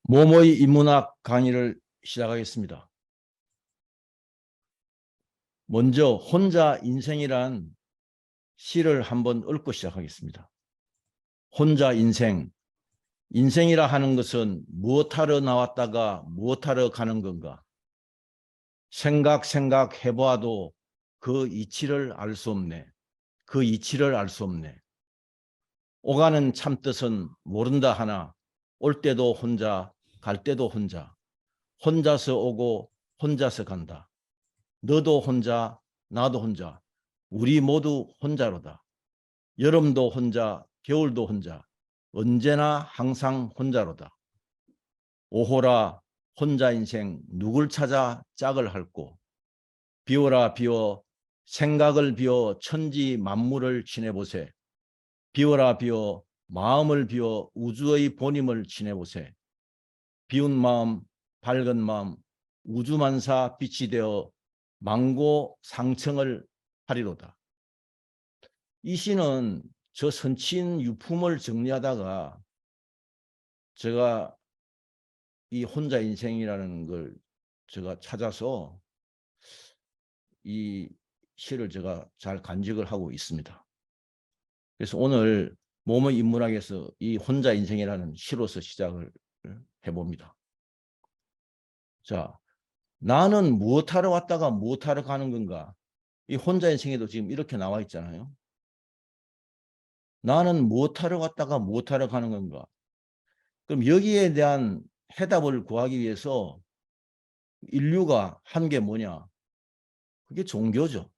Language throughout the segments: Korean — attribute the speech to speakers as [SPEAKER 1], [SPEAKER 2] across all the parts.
[SPEAKER 1] 모모의 인문학 강의를 시작하겠습니다. 먼저 혼자 인생이란 시를 한번 읽고 시작하겠습니다. 혼자 인생, 인생이라 하는 것은 무엇하러 나왔다가 무엇하러 가는 건가? 생각해보아도 그 이치를 알 수 없네. 그 이치를 알 수 없네. 오가는 참뜻은 모른다 하나 올 때도 혼자, 갈 때도 혼자. 혼자서 오고 혼자서 간다. 너도 혼자, 나도 혼자, 우리 모두 혼자로다. 여름도 혼자, 겨울도 혼자, 언제나 항상 혼자로다. 오호라 혼자 인생 누굴 찾아 짝을 핥고, 비워라 비워 생각을 비워 천지 만물을 지내보세. 비워라 비워 마음을 비워 우주의 본임을 지내보세. 비운 마음, 밝은 마음, 우주만사 빛이 되어 망고 상청을 하리로다. 이 시는 저 선친 유품을 정리하다가 제가 이 혼자 인생이라는 걸 제가 찾아서 이 시를 제가 잘 간직을 하고 있습니다. 그래서 오늘 몸의 인문학에서 이 혼자 인생이라는 시로서 시작을 해봅니다. 자, 나는 무엇하러 왔다가 무엇하러 가는 건가? 이 혼자 인생에도 지금 이렇게 나와 있잖아요. 나는 무엇하러 왔다가 무엇하러 가는 건가? 그럼 여기에 대한 해답을 구하기 위해서 인류가 한 게 뭐냐? 그게 종교죠.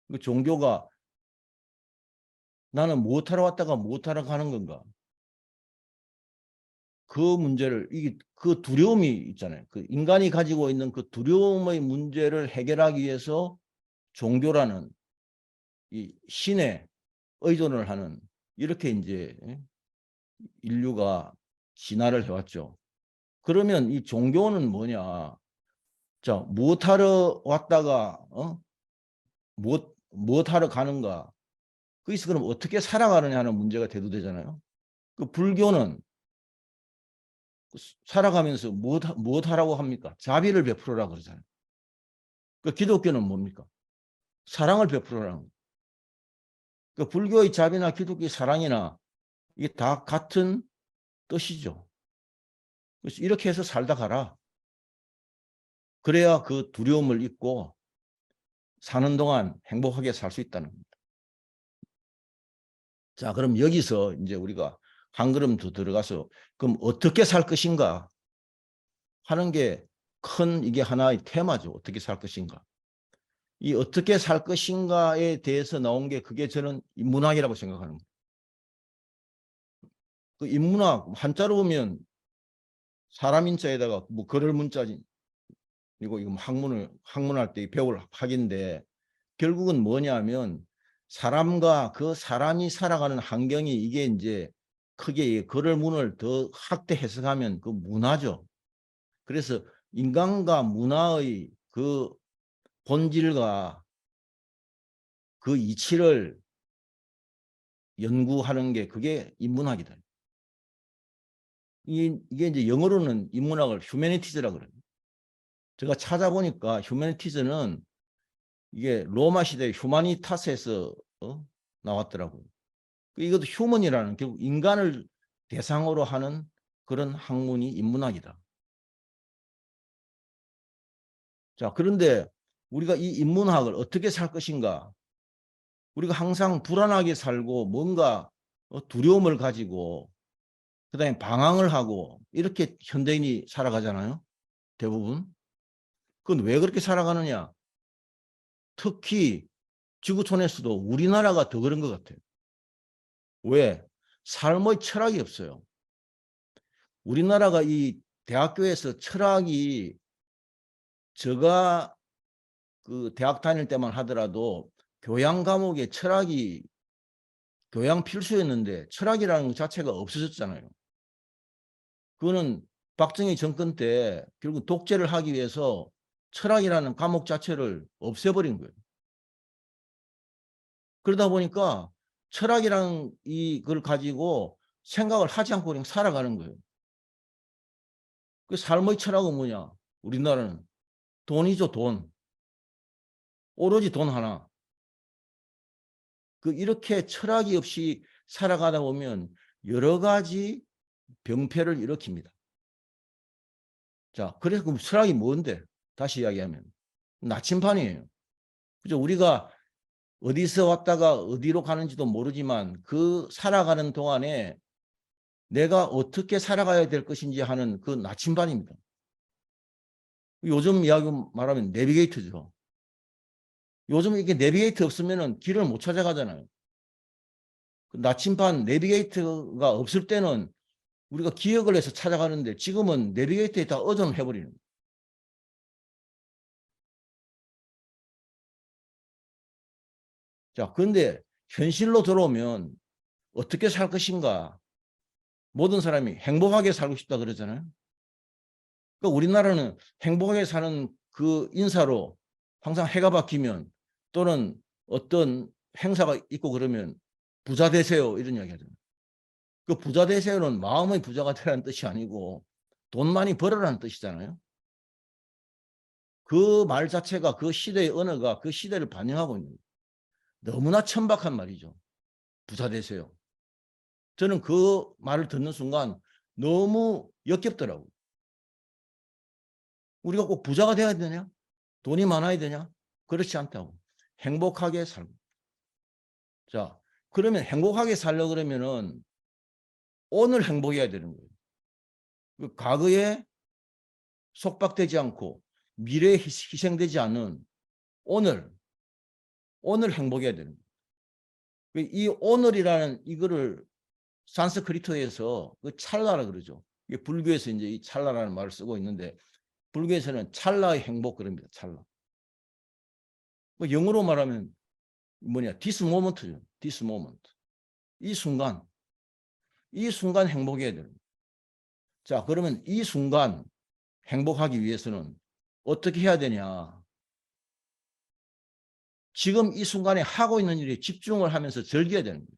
[SPEAKER 1] 그 종교가 나는 무엇하러 왔다가 무엇하러 가는 건가? 그 문제를, 이게 그 두려움이 있잖아요. 그 인간이 가지고 있는 그 두려움의 문제를 해결하기 위해서 종교라는 이 신에 의존을 하는, 이렇게 이제 인류가 진화를 해왔죠. 그러면 이 종교는 뭐냐? 자, 무엇하러 왔다가 무엇하러 가는가? 거기서 그럼 어떻게 살아가느냐 하는 문제가 대두되잖아요. 그 불교는 살아가면서 무엇하라고 합니까? 자비를 베풀어라 그러잖아요. 그 기독교는 뭡니까? 사랑을 베풀어라는 거예요. 그 불교의 자비나 기독교의 사랑이나 이게 다 같은 뜻이죠. 그래서 이렇게 해서 살다 가라. 그래야 그 두려움을 잊고 사는 동안 행복하게 살 수 있다는 겁니다. 자, 그럼 여기서 이제 우리가 한 걸음 더 들어가서 그럼 어떻게 살 것인가 하는 게 큰 이게 하나의 테마죠. 어떻게 살 것인가. 이 어떻게 살 것인가에 대해서 나온 게 그게 저는 인문학이라고 생각하는 거예요. 그 인문학 한자로 보면 사람 인자에다가 뭐 걸을 문자지 이거 학문할 때 배울 학인데 결국은 뭐냐면 사람과 그 사람이 살아가는 환경이 이게 이제 크게 걸을 문을 더 확대 해석하면 그 문화죠. 그래서 인간과 문화의 그 본질과 그 이치를 연구하는 게 그게 인문학이다. 이게 이제 영어로는 인문학을 휴머니티즈라고 그래요. 제가 찾아보니까 휴머니티즈는 이게 로마 시대 휴마니타스에서 나왔더라고요. 이것도 휴먼이라는 결국 인간을 대상으로 하는 그런 학문이 인문학이다. 자, 그런데 우리가 이 인문학을 어떻게 살 것인가? 우리가 항상 불안하게 살고 뭔가 두려움을 가지고 그다음에 방황을 하고 이렇게 현대인이 살아가잖아요. 대부분. 그건 왜 그렇게 살아가느냐? 특히 지구촌에서도 우리나라가 더 그런 것 같아요. 왜? 삶의 철학이 없어요. 우리나라가 이 대학교에서 철학이 제가 그 대학 다닐 때만 하더라도 교양 과목에 철학이 교양 필수였는데 철학이라는 것 자체가 없어졌잖아요. 그거는 박정희 정권 때 결국 독재를 하기 위해서 철학이라는 과목 자체를 없애버린 거예요. 그러다 보니까 철학이라는 이걸 가지고 생각을 하지 않고 그냥 살아가는 거예요. 그 삶의 철학은 뭐냐? 우리나라는 돈이죠, 돈. 오로지 돈 하나. 그 이렇게 철학이 없이 살아가다 보면 여러 가지 병폐를 일으킵니다. 자, 그래서 그럼 철학이 뭔데? 다시 이야기하면 나침반이에요. 그죠? 우리가 어디서 왔다가 어디로 가는지도 모르지만 그 살아가는 동안에 내가 어떻게 살아가야 될 것인지 하는 그 나침반입니다. 요즘 이야기 말하면 내비게이터죠. 요즘 이게 내비게이터 없으면 길을 못 찾아가잖아요. 그 나침반 내비게이터가 없을 때는 우리가 기억을 해서 찾아가는데 지금은 내비게이터에 다 의존해버리는 거예요. 자, 그런데 현실로 들어오면 어떻게 살 것인가? 모든 사람이 행복하게 살고 싶다 그러잖아요. 그러니까 우리나라는 행복하게 사는 그 인사로 항상 해가 바뀌면 또는 어떤 행사가 있고 그러면 부자 되세요 이런 이야기 하잖아요. 그 부자 되세요는 마음의 부자가 되라는 뜻이 아니고 돈 많이 벌어라는 뜻이잖아요. 그 말 자체가 그 시대의 언어가 그 시대를 반영하고 있는 거예요. 너무나 천박한 말이죠. 부자 되세요. 저는 그 말을 듣는 순간 너무 역겹더라고요. 우리가 꼭 부자가 돼야 되냐? 돈이 많아야 되냐? 그렇지 않다고. 행복하게 살고. 자, 그러면 행복하게 살려 그러면은 오늘 행복해야 되는 거예요. 그 과거에 속박되지 않고 미래에 희생되지 않는 오늘 행복해야 되는 거예요. 이 오늘이라는 이거를 산스크리트에서 그 찰나라 그러죠. 이게 불교에서 이제 이 찰나라는 말을 쓰고 있는데 불교에서는 찰나의 행복 그럽니다. 찰나. 뭐 영어로 말하면 뭐냐? this moment죠. this moment. 이 순간 행복해야 되는 거예요. 자, 그러면 이 순간 행복하기 위해서는 어떻게 해야 되냐? 지금 이 순간에 하고 있는 일에 집중을 하면서 즐겨야 되는 거예요.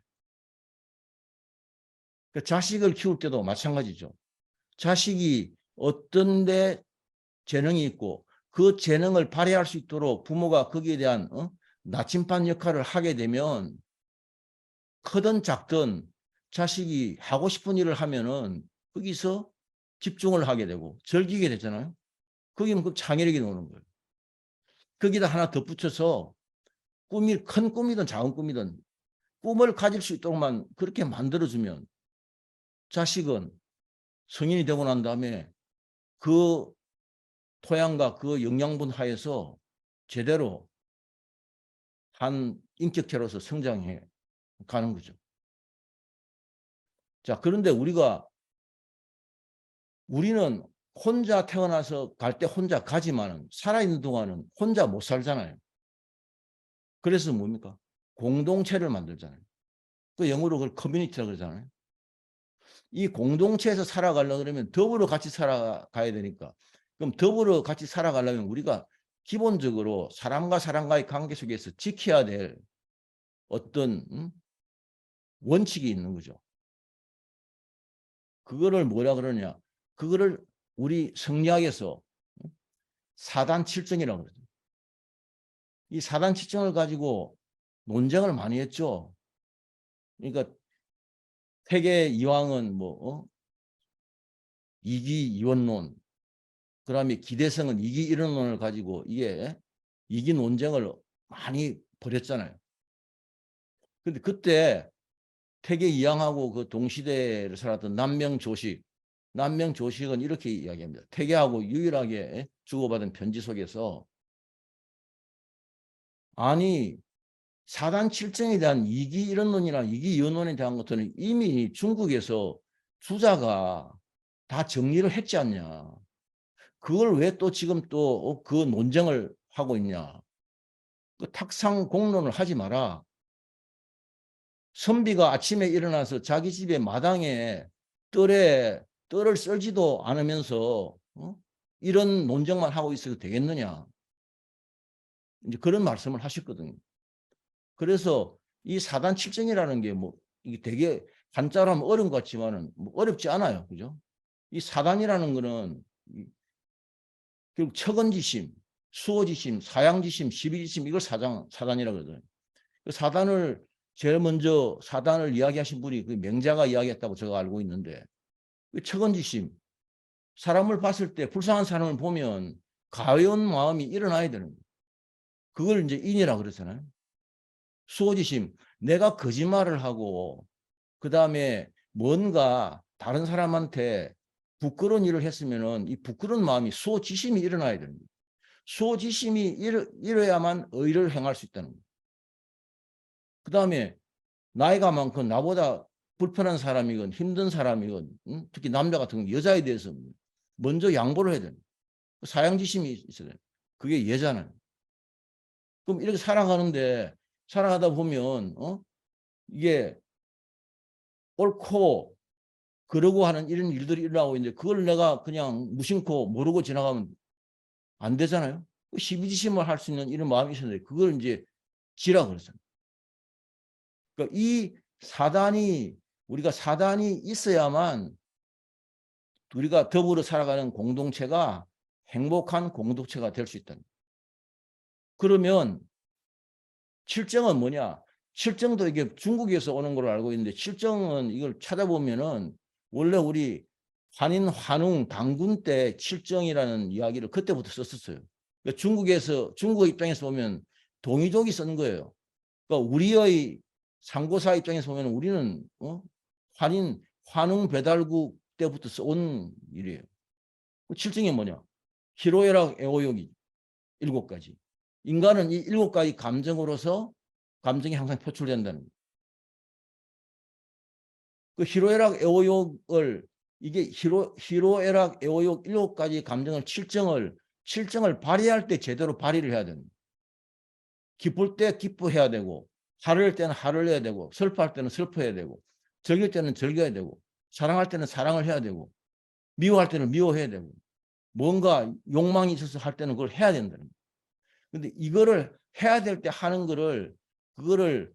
[SPEAKER 1] 그 자식을 키울 때도 마찬가지죠. 자식이 어떤 데 재능이 있고 그 재능을 발휘할 수 있도록 부모가 거기에 대한 나침반 역할을 하게 되면 크든 작든 자식이 하고 싶은 일을 하면은 거기서 집중을 하게 되고 즐기게 되잖아요. 거기는 그 창의력이 나오는 거예요. 거기다 하나 덧붙여서 꿈이 큰 꿈이든 작은 꿈이든 꿈을 가질 수 있도록만 그렇게 만들어주면 자식은 성인이 되고 난 다음에 그 토양과 그 영양분 하에서 제대로 한 인격체로서 성장해 가는 거죠. 자, 그런데 우리는 혼자 태어나서 갈 때 혼자 가지만은 살아있는 동안은 혼자 못 살잖아요. 그래서 뭡니까? 공동체를 만들잖아요. 그 영어로 그걸 커뮤니티라고 그러잖아요. 이 공동체에서 살아가려고 그러면 더불어 같이 살아가야 되니까 그럼 더불어 같이 살아가려면 우리가 기본적으로 사람과 사람과의 관계 속에서 지켜야 될 어떤 원칙이 있는 거죠. 그거를 뭐라 그러냐? 그거를 우리 성리학에서 사단칠정이라고 그러죠. 이 사단칠정을 가지고 논쟁을 많이 했죠. 그러니까 태계 이황은 이기이원론, 그다음에 기대성은 이기이론론을 가지고 이게 이기 논쟁을 많이 벌였잖아요. 근데 그때 태계 이황하고 그 동시대를 살았던 남명조식은 이렇게 이야기합니다. 태계하고 유일하게 주고받은 편지 속에서 아니 사단칠정에 대한 이기이론론이나 이기이원론에 대한 것들은 이미 중국에서 주자가 다 정리를 했지 않냐. 그걸 왜 또 지금 또 그 논쟁을 하고 있냐. 그 탁상 공론을 하지 마라. 선비가 아침에 일어나서 자기 집의 마당에 뜰을 썰지도 않으면서 이런 논쟁만 하고 있어도 되겠느냐. 이제 그런 말씀을 하셨거든요. 그래서 이 사단칠정이라는 게 이게 되게 한자로 하면 어려운 것 같지만은 어렵지 않아요. 그죠? 이 사단이라는 거는 결국 척언지심, 수호지심, 사양지심, 십이지심 이걸 사단이라고 그러거든요. 그 사단을 제일 먼저 사단을 이야기하신 분이 그 명자가 이야기했다고 제가 알고 있는데 그 척언지심, 사람을 봤을 때 불쌍한 사람을 보면 가여운 마음이 일어나야 되는 거예요. 그걸 이제 인이라고 그러잖아요. 수호지심, 내가 거짓말을 하고 그다음에 뭔가 다른 사람한테 부끄러운 일을 했으면은 이 부끄러운 마음이 수호지심이 일어나야 됩니다. 수호지심이 일어야만 의를 행할 수 있다는 거예요. 그다음에 나이가 많건 나보다 불편한 사람이건 힘든 사람이건 특히 남자 같은 경우 여자에 대해서 먼저 양보를 해야 됩니다. 사양지심이 있어야 돼요. 그게 예잖아요. 그럼 이렇게 살아가는데 살아가다 보면 이게 옳고 그러고 하는 이런 일들이 일어나고 있는데 그걸 내가 그냥 무심코 모르고 지나가면 안 되잖아요. 시비지심을 할 수 있는 이런 마음이 있었는데 그걸 이제 지라 그러잖아요. 그러니까 이 사단이 우리가 사단이 있어야만 우리가 더불어 살아가는 공동체가 행복한 공동체가 될 수 있다는 거예요. 그러면 칠정은 뭐냐? 칠정도 이게 중국에서 오는 걸로 알고 있는데 칠정은 이걸 찾아보면은 원래 우리 환인 환웅 당군 때 칠정이라는 이야기를 그때부터 썼었어요. 그러니까 중국 입장에서 보면 동이족이 쓴 거예요. 그러니까 우리의 상고사 입장에서 보면 우리는 환인 환웅 배달국 때부터 써온 일이에요. 그 칠정이 뭐냐? 희로애락 애호욕이 7가지. 인간은 이 7가지 감정으로서 감정이 항상 표출된다는 거예요. 그 희로애락 애호욕을 이게 희로애락 애호욕 7가지 감정을 칠정을 발휘할 때 제대로 발휘를 해야 됩니다. 기쁠 때 기뻐해야 되고 화를 때는 화를 해야 되고 슬퍼할 때는 슬퍼해야 되고 즐길 때는 즐겨야 되고 사랑할 때는 사랑을 해야 되고 미워할 때는 미워해야 되고 뭔가 욕망이 있어서 할 때는 그걸 해야 된다는 거예요. 근데 이거를 해야 될 때 하는 그거를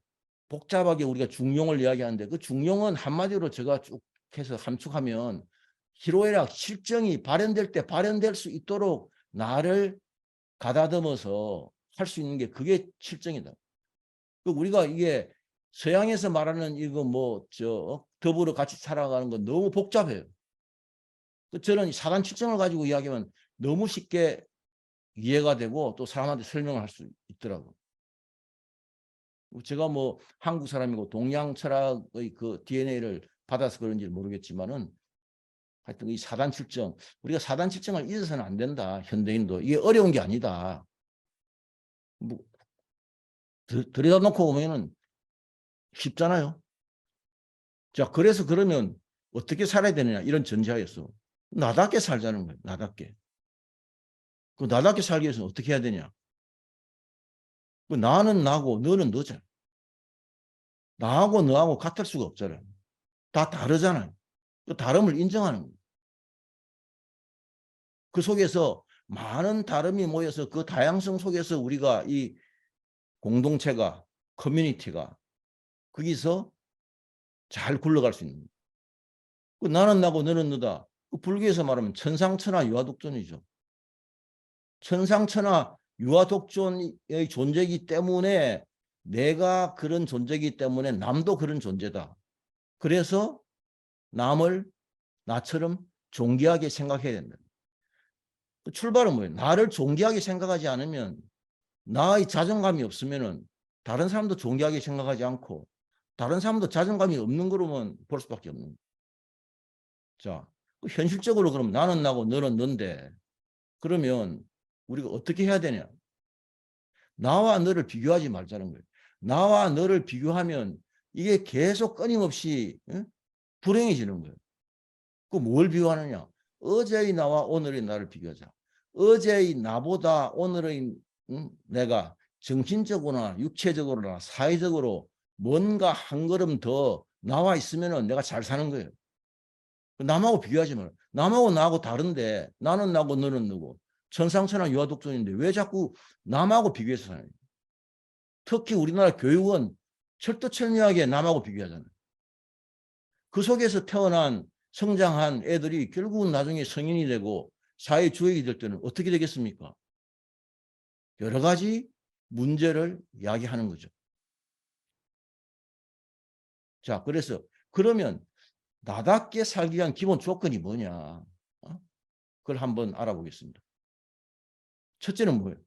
[SPEAKER 1] 복잡하게 우리가 중용을 이야기하는데 그 중용은 한마디로 제가 쭉 해서 함축하면 희로애락 실정이 발현될 때 발현될 수 있도록 나를 가다듬어서 할 수 있는 게 그게 실정이다. 우리가 이게 서양에서 말하는 이거 더불어 같이 살아가는 건 너무 복잡해요. 저는 사단 칠정을 가지고 이야기하면 너무 쉽게 이해가 되고 또 사람한테 설명을 할 수 있더라고요. 제가 한국 사람이고 동양 철학의 그 DNA를 받아서 그런지 모르겠지만은 하여튼 이 사단 칠정, 우리가 사단 칠정을 잊어서는 안 된다. 현대인도. 이게 어려운 게 아니다. 들여다놓고 보면은 쉽잖아요. 자, 그래서 그러면 어떻게 살아야 되느냐 이런 전제하였어. 나답게 살자는 거예요. 나답게. 그 나답게 살기 위해서는 어떻게 해야 되냐. 그 나는 나고 너는 너잖아. 나하고 너하고 같을 수가 없잖아요. 다 다르잖아요. 그 다름을 인정하는 거예요. 그 속에서 많은 다름이 모여서 그 다양성 속에서 우리가 이 공동체가 커뮤니티가 거기서 잘 굴러갈 수 있는 거예요. 그 나는 나고 너는 너다. 그 불교에서 말하면 천상천하 유아독존이죠. 천상천하 유아독존의 존재이기 때문에 내가 그런 존재이기 때문에 남도 그런 존재다. 그래서 남을 나처럼 존귀하게 생각해야 된다. 그 출발은 뭐예요? 나를 존귀하게 생각하지 않으면 나의 자존감이 없으면은 다른 사람도 존귀하게 생각하지 않고 다른 사람도 자존감이 없는 거로만 볼 수밖에 없는 거예요. 자, 현실적으로 그럼 나는 나고 너는 넌데 그러면 우리가 어떻게 해야 되냐? 나와 너를 비교하지 말자는 거예요. 나와 너를 비교하면 이게 계속 끊임없이 불행해지는 거예요. 그 뭘 비교하느냐? 어제의 나와 오늘의 나를 비교하자. 어제의 나보다 오늘의 내가 정신적으로나 육체적으로나 사회적으로 뭔가 한 걸음 더 나와 있으면 내가 잘 사는 거예요. 남하고 비교하지 마라. 남하고 나하고 다른데 나는 나고 너는 너고 천상천하 유아독존인데 왜 자꾸 남하고 비교해서 사냐. 특히 우리나라 교육은 철두철미하게 남하고 비교하잖아요. 그 속에서 태어난 성장한 애들이 결국은 나중에 성인이 되고 사회 주역이 될 때는 어떻게 되겠습니까? 여러 가지 문제를 이야기하는 거죠. 자, 그래서 그러면 나답게 살기 위한 기본 조건이 뭐냐? 그걸 한번 알아보겠습니다. 첫째는 뭐예요?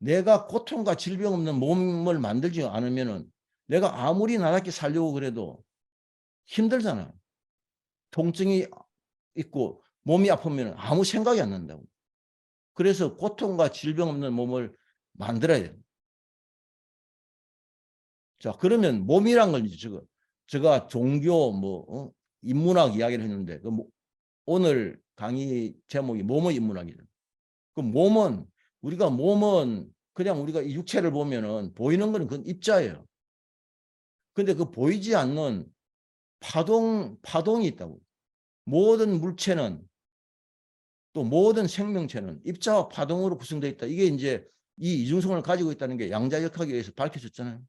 [SPEAKER 1] 내가 고통과 질병 없는 몸을 만들지 않으면은 내가 아무리 나답게 살려고 그래도 힘들잖아요. 통증이 있고 몸이 아프면 아무 생각이 안 난다고. 그래서 고통과 질병 없는 몸을 만들어야 돼요. 자, 그러면 몸이란 걸 제가 종교 인문학 이야기를 했는데 오늘 강의 제목이 몸의 인문학이에요. 그 몸은 그냥 우리가 이 육체를 보면은 보이는 거는 그건 입자예요. 근데 그 보이지 않는 파동이 있다고. 모든 물체는 또 모든 생명체는 입자와 파동으로 구성되어 있다. 이게 이제 이 이중성을 가지고 있다는 게 양자역학에 의해서 밝혀졌잖아요.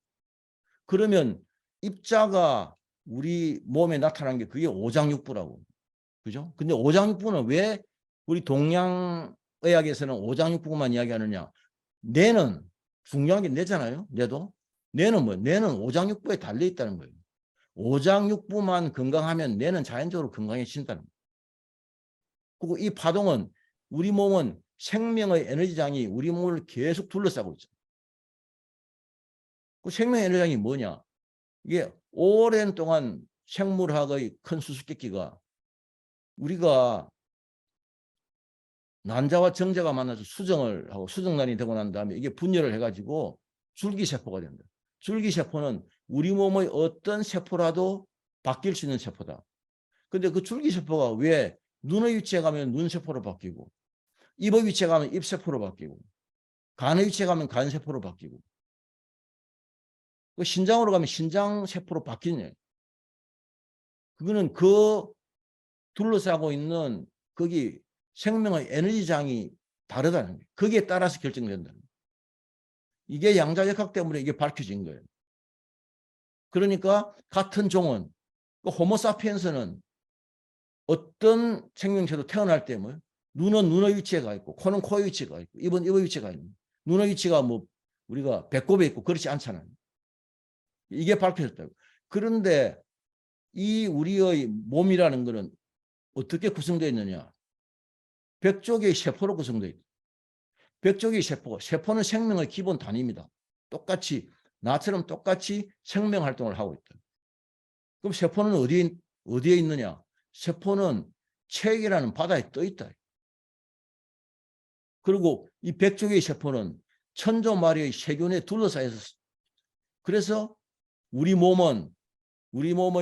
[SPEAKER 1] 그러면 입자가 우리 몸에 나타난 게 그게 오장육부라고. 그죠? 근데 오장육부는 왜 우리 동양의학에서는 오장육부만 이야기하느냐? 뇌는 중요한 게 뇌잖아요. 뇌도. 뇌는 뭐? 뇌는 오장육부에 달려 있다는 거예요. 오장육부만 건강하면 뇌는 자연적으로 건강해진다는 거예요. 그리고 이 파동은 우리 몸은 생명의 에너지장이 우리 몸을 계속 둘러싸고 있죠. 그 생명의 에너지장이 뭐냐? 이게 오랜 동안 생물학의 큰 수수께끼가 우리가 난자와 정자가 만나서 수정을 하고 수정란이 되고 난 다음에 이게 분열을 해가지고 줄기세포가 된다. 줄기세포는 우리 몸의 어떤 세포라도 바뀔 수 있는 세포다. 근데 그 줄기세포가 왜 눈의 위치에 가면 눈세포로 바뀌고 입의 위치에 가면 입세포로 바뀌고 간의 위치에 가면 간세포로 바뀌고 그 신장으로 가면 신장세포로 바뀌냐. 그거는 그 둘러싸고 있는 거기 생명의 에너지장이 다르다는 거예요. 거기에 따라서 결정된다는 거예요. 이게 양자역학 때문에 이게 밝혀진 거예요. 그러니까 같은 종은 호모사피엔스는 어떤 생명체도 태어날 때 뭐 눈은 눈의 위치가 있고 코는 코의 위치가 있고 입은 입의 위치가 있는 눈의 위치가 뭐 우리가 배꼽에 있고 그렇지 않잖아요. 이게 밝혀졌다고. 그런데 이 우리의 몸이라는 것은 어떻게 구성되어 있느냐? 100조개의 세포로 구성되어 있다. 100조개의 세포는 생명의 기본 단위입니다. 똑같이 나처럼 똑같이 생명 활동을 하고 있다. 그럼 세포는 어디에 있느냐? 세포는 체액이라는 바다에 떠 있다. 그리고 이 100조개의 세포는 천조 마리의 세균에 둘러싸여서 그래서 우리 몸의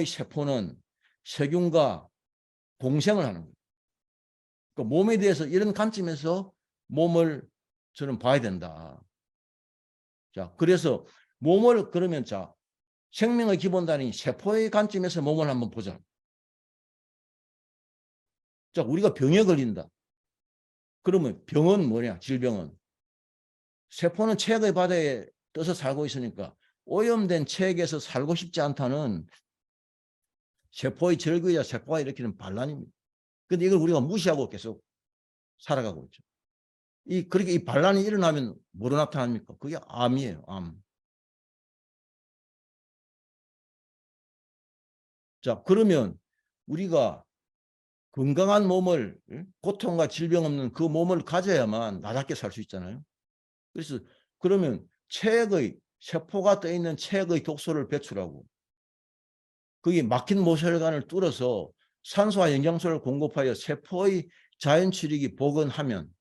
[SPEAKER 1] 세포는 세균과 공생을 하는 거예요. 그러니까 몸에 대해서 이런 관점에서 몸을 저는 봐야 된다. 자, 그래서 몸을 그러면 자 생명의 기본 단위 세포의 관점에서 몸을 한번 보자. 자, 우리가 병에 걸린다. 그러면 병은 뭐냐? 질병은 세포는 체액의 바다에 떠서 살고 있으니까 오염된 체액에서 살고 싶지 않다는 세포의 절규이자 세포가 일으키는 반란입니다. 근데 이걸 우리가 무시하고 계속 살아가고 있죠. 그렇게 이 반란이 일어나면 뭐로 나타납니까? 그게 암이에요, 암. 자, 그러면 우리가 건강한 몸을, 고통과 질병 없는 그 몸을 가져야만 나답게 살 수 있잖아요. 그래서 그러면 세포가 떠 있는 체액의 독소를 배출하고 거기 막힌 모세혈관을 뚫어서 산소와 영양소를 공급하여 세포의 자연 출익이 복원하면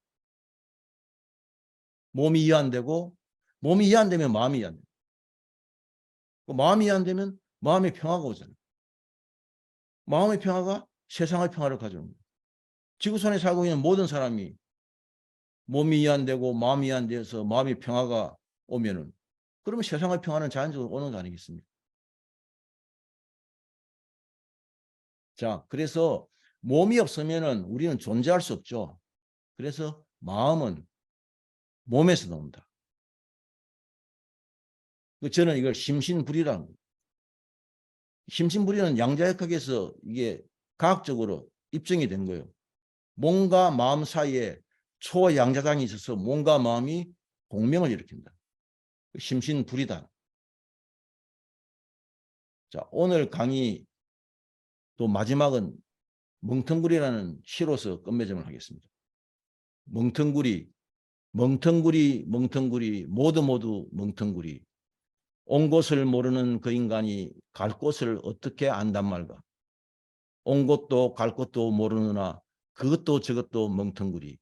[SPEAKER 1] 몸이 이완되고 몸이 이완되면 마음이 이완돼요. 마음이 이완되면 마음의 평화가 오잖아요. 마음의 평화가 세상의 평화를 가져옵니다. 지구촌에 살고 있는 모든 사람이 몸이 이완되고 마음이 이완돼서 마음의 평화가 오면은 그러면 세상의 평화는 자연적으로 오는 거 아니겠습니까? 자, 그래서 몸이 없으면은 우리는 존재할 수 없죠. 그래서 마음은 몸에서 나온다. 저는 이걸 심신불이라는 거예요. 심신불이는 양자역학에서 이게 과학적으로 입증이 된 거예요. 몸과 마음 사이에 초양자장이 있어서 몸과 마음이 공명을 일으킨다. 심신불이다. 자, 오늘 강의 또 마지막은 멍텅구리라는 시로서 끝맺음을 하겠습니다. 멍텅구리, 멍텅구리, 멍텅구리, 모두 멍텅구리. 온 곳을 모르는 그 인간이 갈 곳을 어떻게 안단 말까? 온 곳도 갈 곳도 모르느나 그것도 저것도 멍텅구리.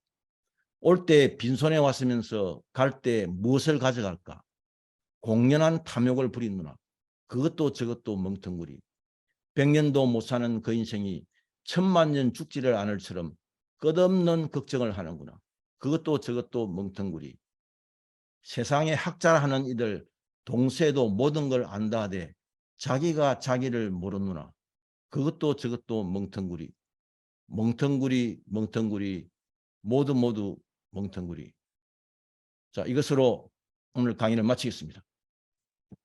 [SPEAKER 1] 올 때 빈손에 왔으면서 갈 때 무엇을 가져갈까? 공연한 탐욕을 부리느나 그것도 저것도 멍텅구리. 100년도 못 사는 그 인생이 1000만 년 죽지를 않을처럼 끝없는 걱정을 하는구나. 그것도 저것도 멍텅구리. 세상에 학자하는 이들 동세도 모든 걸 안다 하되 자기가 자기를 모르느나 그것도 저것도 멍텅구리. 멍텅구리 멍텅구리 모두 멍텅구리. 자, 이것으로 오늘 강의를 마치겠습니다.